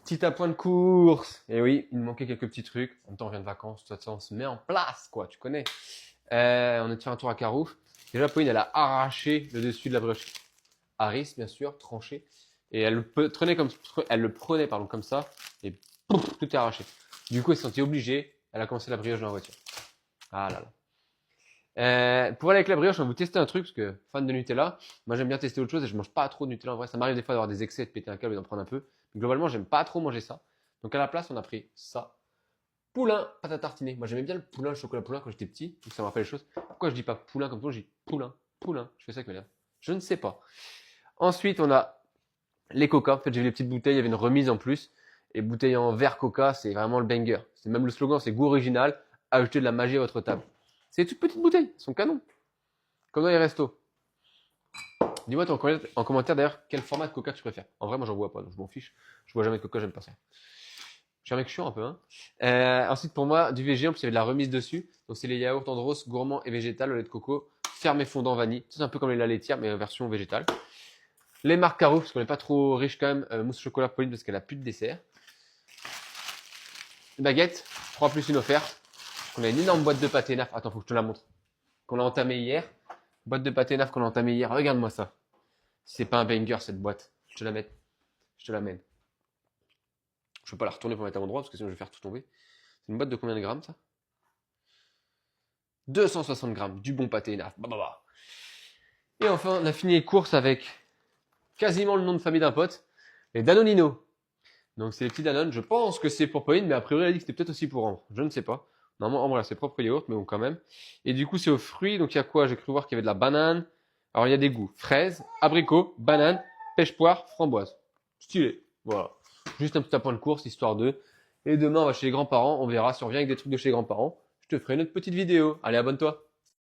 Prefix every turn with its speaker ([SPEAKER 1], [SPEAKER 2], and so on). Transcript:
[SPEAKER 1] Petit appoint de course. Et oui, il me manquait quelques petits trucs. En même temps, on vient de vacances. De toute façon, on se met en place, quoi. Tu connais. On a fait un tour à Carouf. Déjà, Pauline, elle a arraché le dessus de la brioche. Harris, bien sûr, tranché. Et elle le prenait pardon, comme ça. Et pouf, tout est arraché. Du coup, elle s'est sentie obligée. Elle a commencé la brioche dans la voiture. Ah là là. Pour aller avec la brioche, on va vous tester un truc, parce que fan de Nutella, moi j'aime bien tester autre chose et je mange pas trop de Nutella en vrai. Ça m'arrive des fois d'avoir des excès, de péter un câble et d'en prendre un peu. Mais globalement, j'aime pas trop manger ça. Donc à la place, on a pris ça. Poulain, pâte à tartiner. Moi j'aimais bien le poulain, le chocolat poulain quand j'étais petit. Donc ça me rappelle les choses. Pourquoi je dis pas poulain comme toi, je dis poulain, poulain. Je fais ça avec mes lèvres. Je ne sais pas. Ensuite, on a les coca. En fait, j'ai vu les petites bouteilles, il y avait une remise en plus. Et bouteille en verre coca, c'est vraiment le banger. C'est même le slogan, c'est goût original, ajoutez de la magie à votre table. C'est des toutes petites bouteilles, elles sont canons. Comme dans les restos. Dis-moi en commentaire d'ailleurs quel format de coca tu préfères. En vrai, moi j'en bois pas, donc je m'en fiche. Je bois jamais de coca, j'aime pas ça. Je suis un mec chiant un peu. Hein. Ensuite, pour moi, du végé, en plus il y avait de la remise dessus. Donc c'est les yaourts Andros gourmand et végétal au lait de coco, fermé fondant vanille. C'est un peu comme les laitières, mais en version végétale. Les marques Carouf, parce qu'on n'est pas trop riche quand même. Mousse chocolat Pauline, parce qu'elle a plus de dessert. Baguette, 3 plus une offerte. On a une énorme boîte de pâté naf. Attends, faut que je te la montre. Qu'on a entamée hier. Boîte de pâté naf qu'on a entamée hier. Regarde-moi ça. Si c'est pas un banger cette boîte, je te la mets. Je te l'amène. Je peux pas la retourner pour mettre à mon droit parce que sinon je vais faire tout tomber. C'est une boîte de combien de grammes ça? 260 grammes. Du bon pâté naf. Bah, bah, bah. Et enfin, on a fini les courses avec quasiment le nom de famille d'un pote. Les Danonino. Donc c'est les petits Danone. Je pense que c'est pour Pauline, mais a priori elle a dit que c'était peut-être aussi pour Ambre. Je ne sais pas. Normalement Ambre a ses propres yaourts, mais bon quand même. Et du coup c'est aux fruits. Donc il y a quoi? J'ai cru voir qu'il y avait de la banane. Alors il y a des goûts. Fraise, abricot, banane, pêche poire, framboise. Stylé. Voilà. Juste un petit appoint de course, histoire de. Et demain on va chez les grands-parents. On verra si on revient avec des trucs de chez les grands-parents. Je te ferai une autre petite vidéo. Allez, abonne-toi.